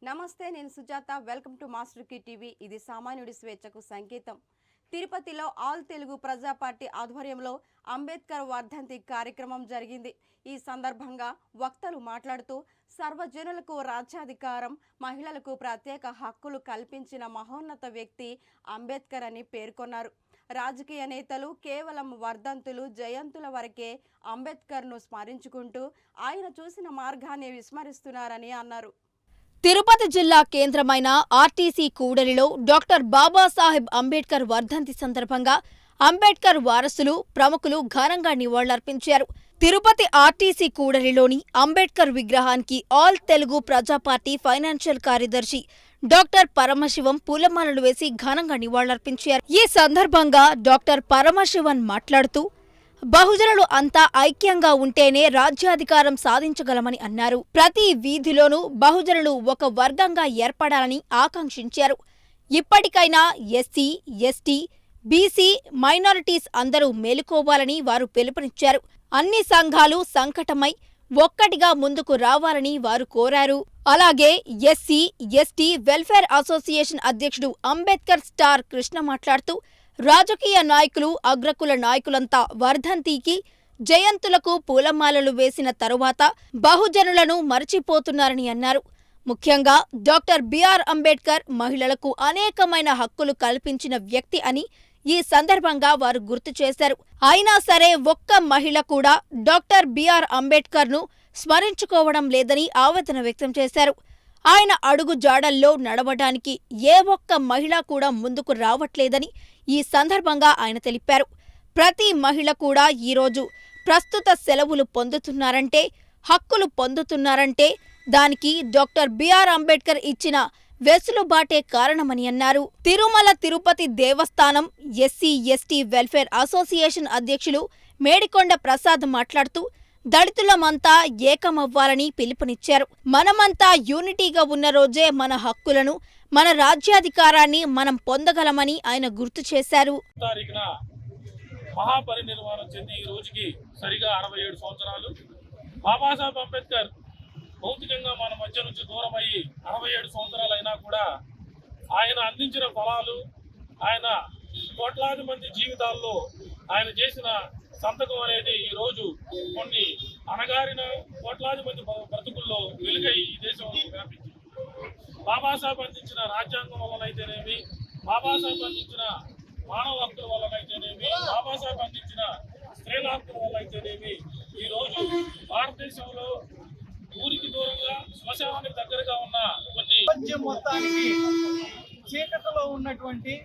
నమస్తే, నేను Sujatha. Welcome to master key TV. ఇది సామాన్యుడి స్వేచ్ఛకు సంకేతం. తిరుపతిలో ఆల్ తెలుగు ప్రజా పార్టీ ఆధ్వర్యంలో అంబేద్కర్ వర్ధంతి కార్యక్రమం జరిగింది. ఈ సందర్భంగా వక్తలు మాట్లాడుతూ సర్వజనులకు రాజ్యాధికారం, మహిళలకు ప్రత్యేక హక్కులు కల్పించిన మహోన్నత వ్యక్తి అంబేద్కర్ అని పేర్కొన్నారు. రాజకీయ నేతలు కేవలం వర్ధంతులు, జయంతుల వరకే అంబేద్కర్ను స్మరించుకుంటూ ఆయన చూసిన మార్గాన్ని విస్మరిస్తున్నారని అన్నారు. తిరుపతి జిల్లా కేంద్రమైన ఆర్టీసీ కూడలిలో డాక్టర్ బాబాసాహెబ్ అంబేద్కర్ వర్ధంతి సందర్భంగా అంబేద్కర్ వారసులు, ప్రముఖులు ఘనంగా నివాళులర్పించారు. తిరుపతి ఆర్టీసీ కూడలిలోని అంబేద్కర్ విగ్రహానికి ఆల్ తెలుగు ప్రజా పార్టీ ఫైనాన్షియల్ కార్యదర్శి డాక్టర్ పరమశివం పూలమాలలు వేసి ఘనంగా నివాళులర్పించారు. ఈ సందర్భంగా డాక్టర్ పరమశివన్ మాట్లాడుతూ బహుజనులు అంతా ఐక్యంగా ఉంటేనే రాజ్యాధికారం సాధించగలమని అన్నారు. ప్రతి వీధిలోనూ బహుజనులు ఒక వర్గంగా ఏర్పడాలని ఆకాంక్షించారు. ఇప్పటికైనా ఎస్సీ, ఎస్టీ, బీసీ, మైనారిటీస్ అందరూ మేలుకోవాలని వారు పిలుపునిచ్చారు. అన్ని సంఘాలు సంకటమై ఒక్కటిగా ముందుకు రావాలని వారు కోరారు. అలాగే ఎస్సీ, ఎస్టీ వెల్ఫేర్ అసోసియేషన్ అధ్యక్షుడు అంబేద్కర్ స్టార్ కృష్ణ మాట్లాడుతూ రాజకీయ నాయకులు, అగ్రకుల నాయకులంతా వర్ధంతికి, జయంతులకు పూలమాలలు వేసిన తరువాత బహుజనులను మరచిపోతున్నారని అన్నారు. ముఖ్యంగా డాక్టర్ బిఆర్ అంబేద్కర్ మహిళలకు అనేకమైన హక్కులు కల్పించిన వ్యక్తి అని ఈ సందర్భంగా వారు గుర్తు చేశారు. అయినా సరే ఒక్క మహిళ కూడా డాక్టర్ బిఆర్ అంబేద్కర్ను స్మరించుకోవడం లేదని ఆవేదన వ్యక్తం చేశారు. ఆయన అడుగు జాడల్లో నడవడానికి ఏ ఒక్క మహిళ కూడా ముందుకు రావట్లేదని ఈ సందర్భంగా ఆయన తెలిపారు. ప్రతి మహిళ కూడా ఈరోజు ప్రస్తుత సెలవులు పొందుతున్నారంటే, హక్కులు పొందుతున్నారంటే దానికి డాక్టర్ బిఆర్ అంబేద్కర్ ఇచ్చిన వెసులుబాటే కారణమని అన్నారు. తిరుమల తిరుపతి దేవస్థానం ఎస్సీ, ఎస్టీ వెల్ఫేర్ అసోసియేషన్ అధ్యక్షులు మేడికొండ ప్రసాద్ మాట్లాడుతూ దళితులమంతా ఏకమవ్వాలని పిలుపునిచ్చారు. మనమంతా యూనిటీగా ఉన్న రోజే మన హక్కులను, మన రాజ్యాధికారాన్ని మనం పొందగలమని ఆయన గుర్తు చేశారు. మహాపరినిర్వాణం చెంది ఈ రోజుకి సరిగా 67 సంవత్సరాలు. బాబాసాహెబ్ అంబేద్కర్ భౌతికంగా మన మధ్య నుంచి దూరమయ్యి 67 సంవత్సరాలు అయినా కూడా ఆయన అందించిన ఫలాలు, ఆయన కోట్లాది మంది జీవితాల్లో ఆయన చేసిన సంతకం అనేది ఈ రోజు కొన్ని అణగారిన కోట్లాది మంది బ్రతుకుల్లో వెలుగై ఈ దేశంలో వ్యాపించింది. బాబాసాహెబ్ అందించిన రాజ్యాంగం వల్లనైతేనేమి, బాబాసాహెబ్ అందించిన మానవ హక్కుల వల్లనైతేనేమి, బాబాసాహెబ్ అందించిన స్త్రీల హక్కుల వల్ల అయితేనేమి ఈ రోజు భారతదేశంలో ఊరికి దూరంగా శ్మశానానికి దగ్గరగా ఉన్న కొన్ని ప్రపంచం మొత్తానికి చీకటిలో ఉన్నటువంటి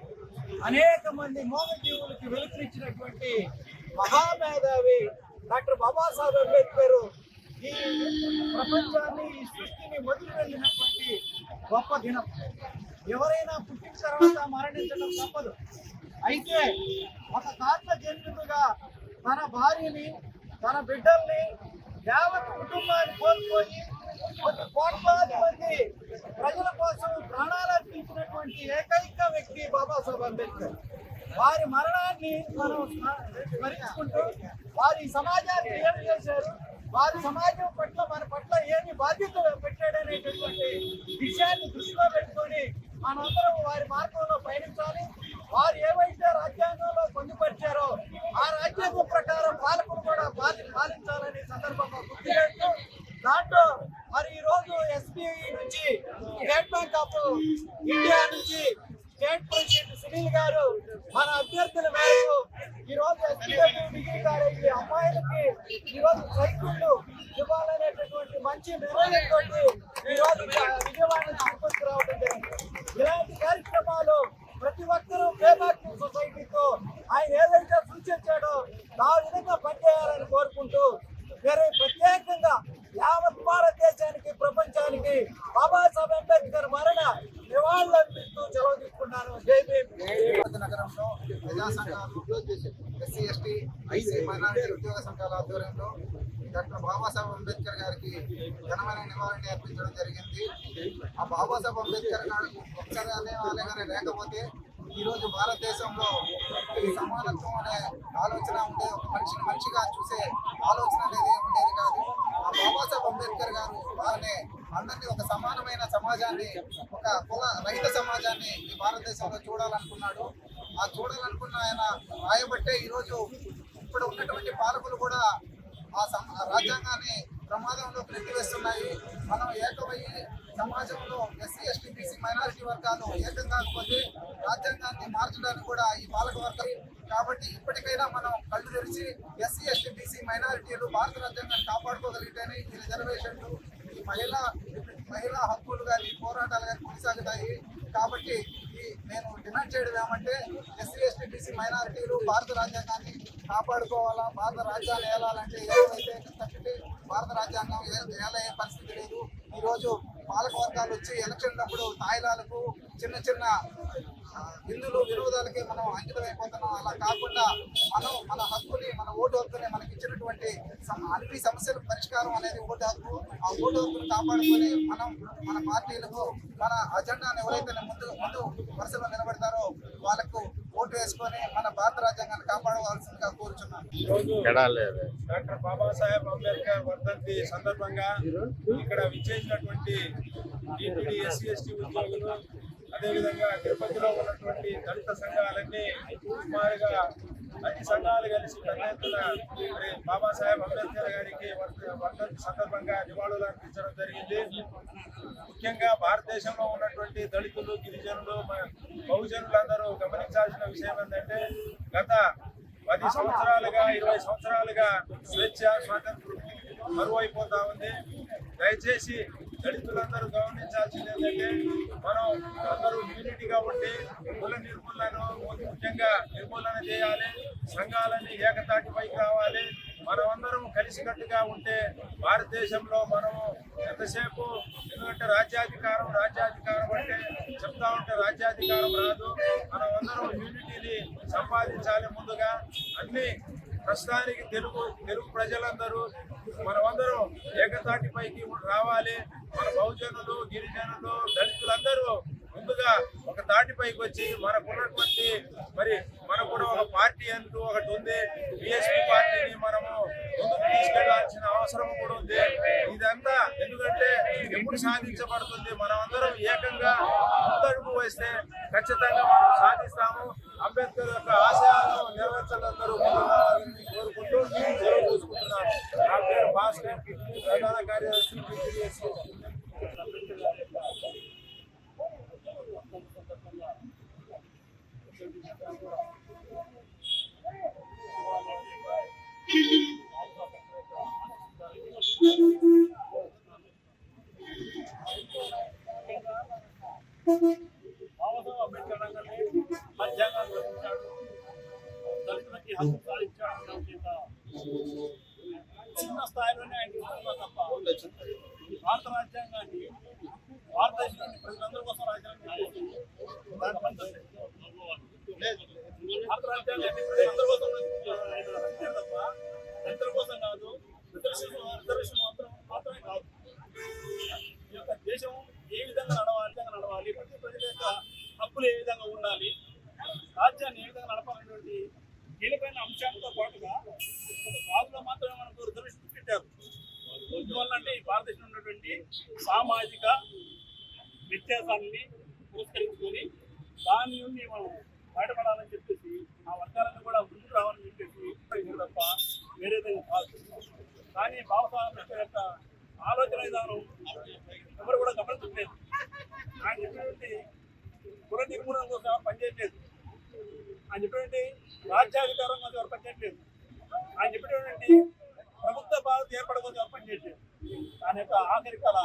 అనేక మంది మోగజీవులకి వెలుగునిచ్చినటువంటి మహామేధావి డాక్టర్ బాబాసాహెబ్ అంబేద్కర్ ఈ ప్రపంచాన్ని, ఈ సృష్టిని వదిలి వెళ్ళినటువంటి గొప్ప దినం. ఎవరైనా పుట్టిన తర్వాత మరణించడం తప్పదు. అయితే ఒక కారణ జన్యుడుగా తన భార్యని, తన బిడ్డల్ని, యావత్ కుటుంబాన్ని కోల్పోయి కొన్ని కోట్లాది మంది ప్రజల కోసం ప్రాణాలు అర్పించినటువంటి ఏకైక వ్యక్తి బాబాసాహెబ్ అంబేద్కర్. వారి మరణాన్ని మనం స్మరించుకుంటూ వారి సమాజానికి ఏమి చేశారు, వారి సమాజం పట్ల మన పట్ల ఏమి బాధ్యతలు పెట్టాడనేటటువంటి విషయాన్ని దృష్టిలో పెట్టుకొని మనందరం వారి మార్గంలో పయనించాలి. వారు ఏవైతే రాజ్యాంగంలో పొందుపరిచారో ఆ రాజ్యాంగం ప్రకారం పాలకులు కూడా పాలించాలని సందర్భంగా గుర్తు చేస్తూ, దాంట్లో మరి ఈ రోజు ఎస్బీఐ నుంచి, స్టేట్ బ్యాంక్ ఆఫ్ ఇండియా నుంచి స్టేట్ ప్రెసిడెంట్ సునీల్ గారు మన అభ్యర్థుల మేరకు ఈ రోజు ఎస్బీఐ డిగ్రీ కాలేజీ అమ్మాయిలకి ఈ రోజు సైకిళ్లు ఇవ్వాలనేటటువంటి మంచి నిర్ణయంతో ఈ రోజు విజయవాడ తిరుపతికి రావడం జరిగింది. ఇలాంటి కార్యక్రమాలు ప్రతి ఒక్కరూ పేబ్యాక్ సొసైటీతో ఆయన ఏదైతే సూచించాడో ఆ విధంగా పనిచేయాలని కోరుకుంటూ ప్రత్యేకంగా యావత్ భారతదేశానికి, ప్రపంచానికి బాబాసాహెబ్ అంబేద్కర్ మరణ నివాళులు అర్పిస్తూ సెలవు తీసుకున్నాను. జై భీమ్. నగరంలో ప్రజా సంఘాలు, ఎస్సీ, ఎస్టీ, ఐసీ, మైనారిటీ ఉద్యోగ సంఘాల ఆధ్వర్యంలో డాక్టర్ బాబాసాహెబ్ అంబేద్కర్ గారికి ఘనమైన నివాళిని అర్పించడం జరిగింది. ఆ బాబాసాహెబ్ అంబేద్కర్ గారికి ఒక్కరే అనేవాళ్ళే కానీ లేకపోతే ఈరోజు భారతదేశంలో ఈ సమానత్వం అనే ఆలోచన ఉండే, ఒక మనిషిని మనిషిగా చూసే ఆలోచన అనేది ఉండేది కాదు. ఆ బాబాసాహెబ్ అంబేద్కర్ గారు వారిని అందరినీ ఒక సమానమైన సమాజాన్ని, ఒక కుల రహిత సమాజాన్ని ఈ భారతదేశంలో చూడాలనుకున్నాడు. ఆ చూడాలనుకున్న ఆయన రాయబట్టే ఈరోజు ఇప్పుడు ఉన్నటువంటి పాలకులు కూడా ఆ రాజ్యాంగాన్ని ప్రమాదంలోకి నెట్టివేస్తున్నాయి. మనం ఏకమయ్యి సమాజంలో ఎస్సీ ఎస్టీ బీసీ మైనారిటీ వర్గాలు ఏకం కాకపోతే రాజ్యాంగాన్ని మార్చడానికి కూడా ఈ పాలక వర్గం. కాబట్టి ఇప్పటికైనా మనం కళ్ళు తెరిచి ఎస్సీ ఎస్టీ బీసీ మైనారిటీలు భారత రాజ్యాంగాన్ని కాపాడుకోగలిగితేనే ఈ రిజర్వేషన్లు, ఈ మహిళా హక్కులు కానీ పోరాటాలు కానీ కొనసాగుతాయి. కాబట్టి నేను డిమాండ్ చేయడం ఏమంటే ఎస్సీ ఎస్టీ బీసీ మైనారిటీలు భారత రాజ్యాంగాన్ని కాపాడుకోవాలా. భారత రాజ్యాన్ని ఏలాలంటే ఏదైతే తప్పితే భారత రాజ్యాంగం ఏలే పరిస్థితి లేదు. ఈరోజు పాలక వర్గాలు వచ్చి ఎలక్షన్లప్పుడు తాయిలాలకు చిన్న చిన్న బిందులు విరోధాలకి మనం అంకితం అయిపోతున్నాం. అలా కాకుండా మనం మన హక్కుని, మన ఓటు హక్కుని మనకి ఇచ్చినటువంటి అన్ని సమస్యలకు పరిష్కారం అనేది ఓటు హక్కు. ఆ ఓటు హక్కుని కాపాడుకొని మనం మన పార్టీలకు మన అజెండాను ఎవరైతే ముందు వరుసలో నిలబడతారో వాళ్ళకు ఓటు వేసుకొని మన భారత రాజ్యాంగాన్ని కాపాడవలసిందిగా కోరుచున్నాను. డాక్టర్ బాబాసాహెబ్ అంబేద్కర్ వర్ధంతి సందర్భంగా ఇక్కడ విచ్చేసినటువంటి టీటీడీ ఎస్సీ ఎస్టీ ఉద్యోగులు, అదేవిధంగా తిరుపతిలో ఉన్నటువంటి దళిత సంఘాలన్నీ సుమారుగా అన్ని సంఘాలు కలిసి పెద్ద ఎత్తున మరి బాబాసాహెబ్ అంబేద్కర్ గారికి వర్ధంతి సందర్భంగా నివాళులు అర్పించడం జరిగింది. ముఖ్యంగా భారతదేశంలో ఉన్నటువంటి దళితులు, గిరిజనులు, బహుజనులందరూ గమనించాల్సిన విషయం ఏంటంటే గత 10 సంవత్సరాలుగా 20 సంవత్సరాలుగా స్వేచ్ఛ స్వాతంత్రం కరువైపోతా ఉంది. దయచేసి దళితులందరూ గమనించాల్సింది ఏంటంటే మనం అందరూ యూనిటీగా ఉండి కుల ముఖ్యంగా నిర్మూలన చేయాలి. సంఘాలన్నీ ఏకతాటిపైకి రావాలి. మనమందరం కలిసికట్టుగా ఉంటే భారతదేశంలో మనము ఎంతసేపు, ఎందుకంటే రాజ్యాధికారం అంటే చెప్తా ఉంటే రాజ్యాధికారం రాదు. మనమందరం యూనిటీని సంపాదించాలి. ముందుగా అన్ని ప్రస్తుతానికి తెలుగు ప్రజలందరూ మనమందరం ఏకతాటిపైకి రావాలి. మన బహుజనులు, గిరిజనులు, దళితులందరూ ముందుగా ఒక తాటిపైకి వచ్చి మనకున్నటువంటి మనకు కూడా ఒక పార్టీ అంటూ ఒకటి ఉంది. బిఎస్పీ పార్టీని మనము ముందుకు తీసుకెళ్లాల్సిన అవసరం కూడా ఉంది. ఇదంతా ఎందుకంటే ఎప్పుడు సాధించబడుతుంది, మనమందరం ఏకంగా ముందడుగు వేస్తే ఖచ్చితంగా మనం సాధిస్తాము. అంబేద్కర్ యొక్క ఆశయాలను నెరవేర్చాలందరూ కోరుకుంటూ సెలవు తీసుకుంటున్నాను. నా పేరు భాస్కర్, ప్రధాన కార్యదర్శి టీటీడీ. బాబాసాహెబ్ అంబేద్కర్ రాజ్యాంగాన్ని రచించాడు, దళితులకి హక్కు సాధించాడు. చిన్న స్థాయిలోనే ఆయన చూస్తున్నా తప్ప భారత రాజ్యాంగాన్ని భారతదేశంలోని ప్రజలందరి కోసం రాజ్యాంగం భారత రాజ్యాంగాన్ని ప్రజలందరి కోసం తప్ప దళితుల కోసం కాదు. రిజర్వేషన్ మాత్రమే కాదు. ఈ యొక్క దేశం ఏ విధంగా నడవాలి, ప్రతి ప్రజల యొక్క హక్కులు ఏ విధంగా ఉండాలి, రాజ్యాన్ని ఏ విధంగా నడపాలనేటువంటి కీలకమైన అంశాలతో పాటుగా రాజులో మాత్రమే మనకు రిజర్వేషన్ పెట్టారు. ఎందువల్ల అంటే ఈ భారతదేశంలో ఉన్నటువంటి సామాజిక వ్యత్యాసాన్ని పురస్కరించుకొని దాని నుండి మనం బయటపడాలని చెప్పేసి ఆ వర్గాలను కూడా ముందుకు రావాలని చెప్పేసి తప్ప వేరేదైనా కాదు. కానీ బాబాసాహెబ్ అంబేద్కర్ యొక్క ఆలోచన విధానం ఎవరు కూడా గమనించలేదు. ఆయన చెప్పినటువంటి కుల నిర్మూలన కోసం పనిచేయట్లేదు. ఆయన చెప్పినటువంటి రాజ్యాధికారం కోసం ఎవరు పనిచేయట్లేదు. ఆయన చెప్పినటువంటి ప్రభుత్వ భారత్ ఏర్పడడం కోసం ఎవరు పనిచేయట్లేదు. ఆయన యొక్క ఆఖరి కళ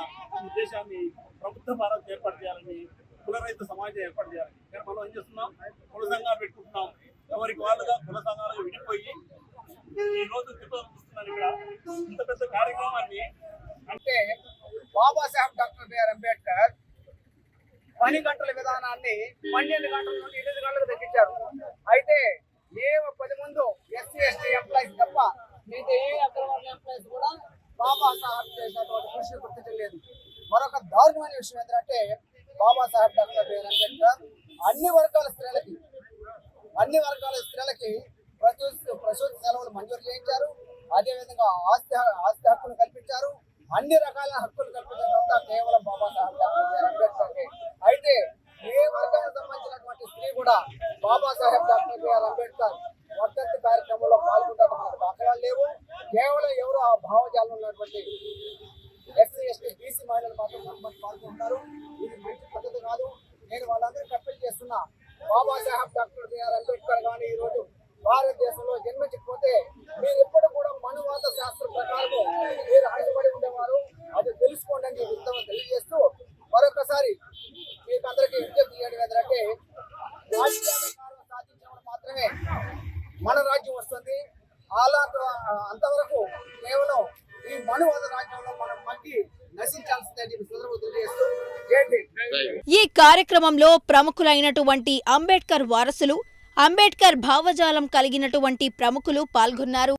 ఈ దేశాన్ని ప్రభుత్వ భారత్ ఏర్పాటు చేయాలని, కులరహిత సమాజం ఏర్పాటు చేయాలని. కానీ మనం ఏం చేస్తున్నాం, కుల సంఘాలు పెట్టుకుంటున్నాం. ఎవరికి వాళ్ళుగా కుల సంఘాలుగా విడిపోయి ఈ రోజు చూస్తున్నాను ఇక్కడ ఇంత పెద్ద కార్యక్రమాన్ని. అంటే బాబాసాహెబ్ డాక్టర్ బిఆర్ అంబేద్కర్ 10 గంటల విధానాన్ని 12 గంటల నుండి 8 గంటలకు తగ్గించారు. అయితే ఏ 10 మంది ఎస్సీ ఎస్టీ ఎంప్లాయీస్ తప్ప మిగతా ఏ అగ్రవర్ణ ఎంప్లాయీస్ కూడా బాబాసాహెబ్ చేసినటువంటి కృషి గుర్తించలేదు. మరొక దారుణమైన విషయం ఏంటంటే బాబాసాహెబ్ డాక్టర్ బిఆర్ అంబేద్కర్ అన్ని వర్గాల స్త్రీలకి ప్రసూతి సెలవులు మంజూరు చేయించారు. అదేవిధంగా ఆస్తి హక్కును కల్పించారు. అన్ని రకాల హక్కులు కల్పించడం కేవలం బాబాసాహెబ్ డాక్టర్ బిఆర్ అంబేద్కర్. అయితే ఏ వర్గానికి సంబంధించినటువంటి స్త్రీ కూడా బాబాసాహెబ్ డాక్టర్ బిఆర్ అంబేద్కర్ వర్ధంతి కార్యక్రమంలో పాల్గొనడం మనకు దాఖలాలు లేవు. కేవలం ఎవరు ఆ భావజాలం ఉన్నటువంటి ఎస్సీ ఎస్టీ బీసీ మహిళలు మాత్రం కొంతమంది పాల్గొంటారు. ఇది మంచి పద్ధతి కాదు. నేను వాళ్ళందరికీ అప్పీల్ చేస్తున్నా, బాబాసాహెబ్ డాక్టర్ బిఆర్ అంబేద్కర్ కానీ ఈ రోజు భారతదేశంలో జన్మించకపోతే మీరు ఎప్పుడు కూడా మనువాద శాస్త్రం ప్రకారం మీరు ఆశపడి ఉండేవారు. అది తెలుసుకోండి అని ఉత్తమం తెలియజేస్తూ మరొకసారి మీకు అందరికీ విజ్ఞప్తి చేయడం ఏంటంటే రాజ్యాంగం సాధించడం మాత్రమే మన రాజ్యం వస్తుంది. అలా అంతవరకు కేవలం ఈ మనువాద రాజ్యంలో మనం మగ్గి నశించాల్సిందని చెప్పి సందర్భంగా తెలియజేస్తూ జై భీమ్. ఈ కార్యక్రమంలో ప్రముఖులైనటువంటి అంబేద్కర్ వారసులు, అంబేద్కర్ భావజాలం కలిగినటువంటి ప్రముఖులు పాల్గొన్నారు.